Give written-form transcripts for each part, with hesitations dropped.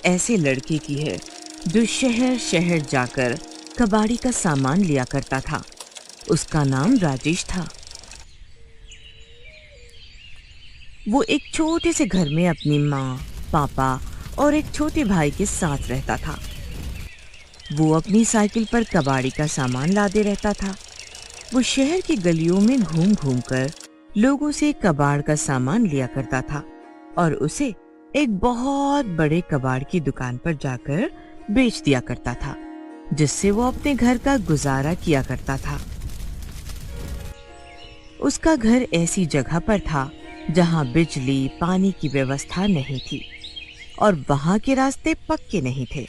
ऐसे लड़के की है जो शहर शहर जाकर कबाड़ी का सामान लिया करता था। उसका नाम राजेश था। वो एक छोटे से घर में अपनी माँ, पापा और एक छोटे भाई के साथ रहता था। वो अपनी साइकिल पर कबाड़ी का सामान लादे रहता था। वो शहर की गलियों में घूम घूम कर लोगों से कबाड़ का सामान लिया करता था और उसे एक बहुत बड़े कबाड़ की दुकान पर जाकर बेच दिया करता था, जिससे वो अपने घर का गुजारा किया करता था। उसका घर ऐसी जगह पर था जहां बिजली, पानी की व्यवस्था नहीं थी और वहां के रास्ते पक्के नहीं थे।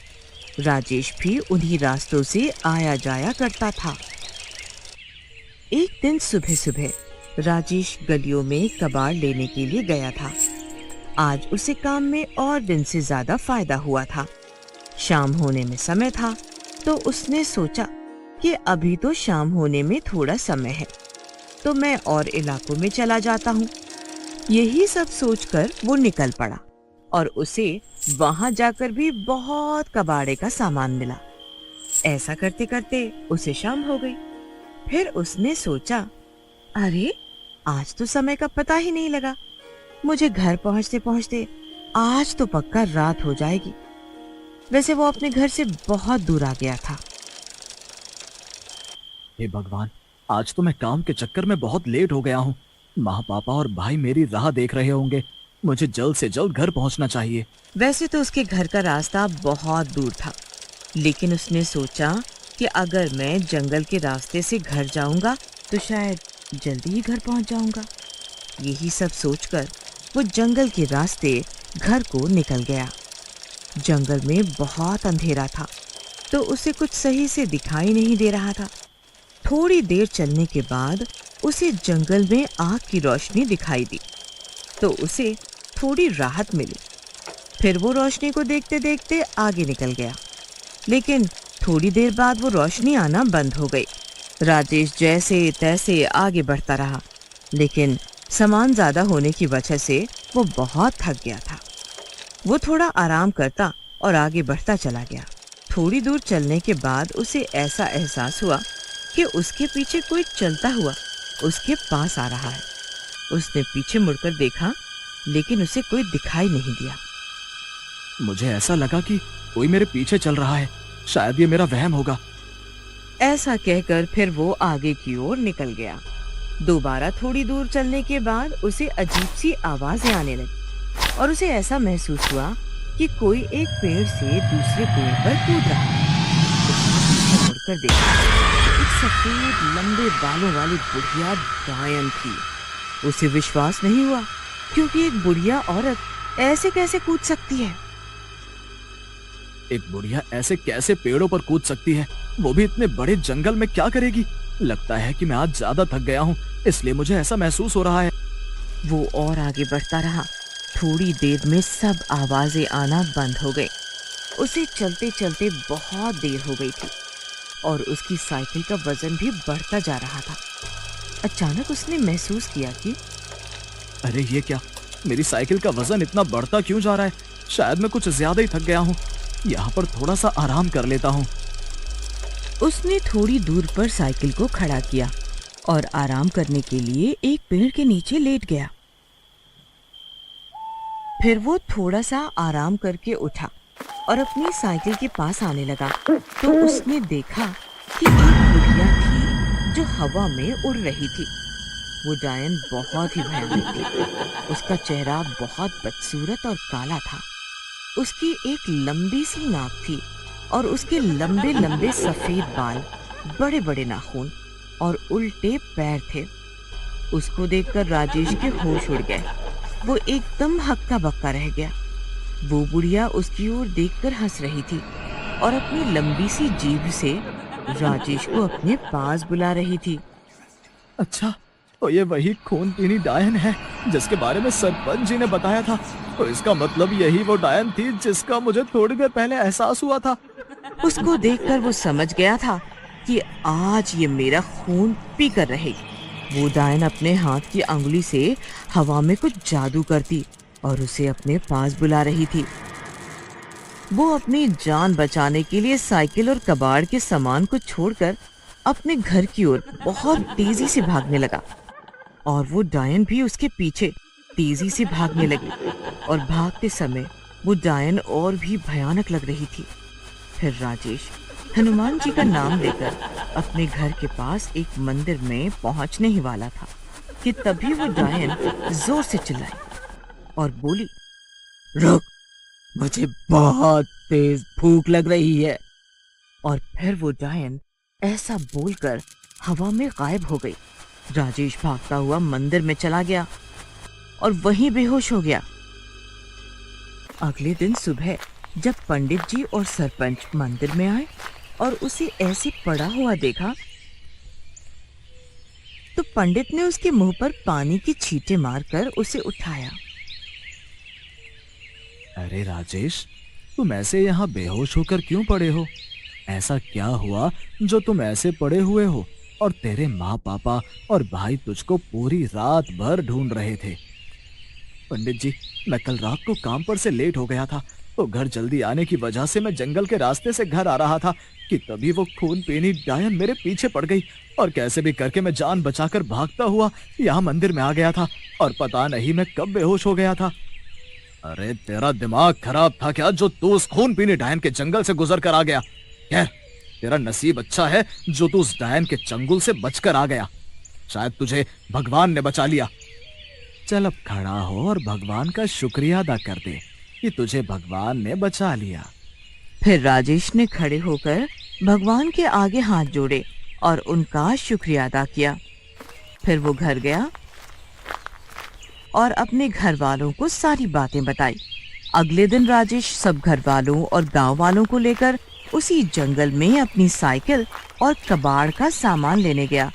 राजेश भी उन्हीं रास्तों से आया जाया करता था। एक दिन सुबह सुबह राजेश गलियों में कबाड़ लेने के लिए गया था। आज उसे काम में और दिन से ज्यादा फायदा हुआ था। शाम होने में समय था, तो उसने सोचा कि अभी तो शाम होने में थोड़ा समय है, तो मैं और इलाकों में चला जाता हूँ। यही सब सोचकर वो निकल पड़ा और उसे वहां जाकर भी बहुत कबाड़े का सामान मिला। ऐसा करते करते उसे शाम हो गई। फिर उसने सोचा, अरे आज तो समय का पता ही नहीं लगा। मुझे घर पहुंचते पहुंचते आज तो पक्का रात हो जाएगी। वैसे वो अपने घर से बहुत दूर आ गया था। हे भगवान, आज तो मैं काम के चक्कर में बहुत लेट हो गया हूँ। माँ, पापा और भाई मेरी राह देख रहे होंगे। मुझे जल्द से जल्द घर पहुँचना चाहिए। वैसे तो उसके घर का रास्ता बहुत दूर था, लेकिन उसने सोचा कि अगर मैं जंगल के रास्ते से घर जाऊंगा तो शायद जल्दी ही घर पहुंच जाऊंगा। यही सब सोचकर वो जंगल के रास्ते घर को निकल गया। जंगल में बहुत अंधेरा था, तो उसे कुछ सही से दिखाई नहीं दे रहा था। थोड़ी देर चलने के बाद उसे जंगल में आग की रोशनी दिखाई दी, तो उसे थोड़ी राहत मिली। फिर वो रोशनी को देखते देखते आगे निकल गया, लेकिन थोड़ी देर बाद वो रोशनी आना बंद हो गई। राजेश जैसे तैसे आगे बढ़ता रहा, लेकिन सामान ज्यादा होने की वजह से वो बहुत थक गया था। वो थोड़ा आराम करता और आगे बढ़ता चला गया। थोड़ी दूर चलने के बाद उसे ऐसा एहसास हुआ कि उसके पीछे कोई चलता हुआ उसके पास आ रहा है। उसने पीछे मुड़कर देखा, लेकिन उसे कोई दिखाई नहीं दिया। मुझे ऐसा लगा कि कोई मेरे पीछे चल रहा है। शायद ये मेरा वहम होगा। ऐसा कहकर फिर वो आगे की ओर निकल गया। दोबारा थोड़ी दूर चलने के बाद उसे अजीब सी आवाजें आने लगी और उसे ऐसा महसूस हुआ कि कोई एक पेड़ से दूसरे पेड़ पर कूद रहा है। उसने पीछे मुड़कर देखा, एक सफेद लंबे बालों वाली बुढ़िया डायन थी। उसे विश्वास नहीं हुआ, क्योंकि एक बुढ़िया औरत ऐसे कैसे कूद सकती है। एक बुढ़िया ऐसे कैसे पेड़ों पर कूद सकती है, वो भी इतने बड़े जंगल में? क्या करेगी? लगता है कि मैं आज ज्यादा थक गया हूँ, इसलिए मुझे ऐसा महसूस हो रहा है। वो और आगे बढ़ता रहा। थोड़ी देर में सब आवाजें आना बंद हो गई। उसे चलते चलते बहुत देर हो गई थी और उसकी साइकिल का वजन भी बढ़ता जा रहा था। अचानक उसने महसूस किया कि अरे ये क्या, मेरी साइकिल का वजन इतना बढ़ता क्यों जा रहा है? शायद मैं कुछ ज्यादा ही थक गया हूँ। यहाँ पर थोड़ा सा आराम कर लेता हूँ। उसने थोड़ी दूर पर साइकिल को खड़ा किया और आराम करने के लिए एक पेड़ के नीचे लेट गया। फिर वो थोड़ा सा आराम करके उठा और अपनी साइकिल के पास आने लगा, तो उसने देखा कि एक बुढ़िया थी जो हवा में उड़ रही थी। वो डायन बहुत ही भयानक थी। उसका चेहरा बहुत बदसूरत और काला था। उसकी एक लंबी सी नाक थी और उसके लंबे लंबे सफेद बाल, बड़े बड़े नाखून और उल्टे पैर थे। उसको देखकर राजेश के होश उड़ गए। वो एकदम हक्का बक्का रह गया। वो बुढ़िया उसकी ओर देखकर हंस रही थी और अपनी लंबी सी जीभ से राजेश को अपने पास बुला रही थी। अच्छा, तो ये वही खून पीनी डायन है जिसके बारे में सरपंच जी ने बताया था। तो इसका मतलब यही वो डायन थी जिसका मुझे थोड़ी देर पहले एहसास हुआ था। उसको देखकर वो समझ गया था कि आज ये मेरा खून पी कर रहेगी। वो डायन अपने हाथ की अंगुली से हवा में कुछ जादू करती और उसे अपने पास बुला रही थी। वो अपनी जान बचाने के लिए साइकिल और कबाड़ के सामान को छोड़कर अपने घर की ओर बहुत तेजी से भागने लगा और वो डायन भी उसके पीछे तेजी से भागने लगी और भागते समय वो डायन और भी भयानक लग रही थी। फिर राजेश हनुमान जी का नाम लेकर अपने घर के पास एक मंदिर में पहुंचने ही वाला था कि तभी वो डायन जोर से चिल्लाई और बोली, रुक, मुझे बहुत तेज भूख लग रही है। और फिर वो डायन ऐसा बोलकर हवा में गायब हो गई। राजेश भागता हुआ मंदिर में चला गया और वहीं बेहोश हो गया। अगले दिन सुबह जब पंडित जी और सरपंच मंदिर में आए और उसे ऐसे पड़ा हुआ देखा तो पंडित ने उसके मुंह पर पानी की छींटे मारकर उसे उठाया। अरे राजेश, तुम ऐसे यहाँ बेहोश होकर क्यों पड़े हो? ऐसा क्या हुआ जो तुम ऐसे पड़े हुए हो और तेरे माँ पापा और भाई तुझको पूरी रात भर ढूंढ रहे थे? पंडित जी, मैं कल रात को काम पर से लेट हो गया था तो घर जल्दी आने की वजह से मैं जंगल के रास्ते से घर आ रहा था कि तभी वो खून पीनी डायन मेरे पीछे पड़ गई और कैसे भी करके मैं जान बचाकर भागता हुआ यहाँ मंदिर में आ गया था और पता नहीं मैं कब बेहोश हो गया था। अरे तेरा दिमाग खराब था क्या जो तू उस खून पीनी डायन के जंगल से गुजर कर आ गया? खैर, तेरा नसीब अच्छा है जो तू उस डायन के चंगुल से बचकर आ गया। शायद तुझे भगवान ने बचा लिया। चल अब खड़ा हो और भगवान का शुक्रिया अदा कर दे कि तुझे भगवान ने बचा लिया। फिर राजेश ने खड़े होकर भगवान के आगे हाथ जोड़े और उनका शुक्रिया अदा किया। फिर वो घर गया और अपने घर वालों को सारी बातें बताई। अगले दिन राजेश सब घर वालों और गांव वालों को लेकर उसी जंगल में अपनी साइकिल और कबाड़ का सामान लेने गया।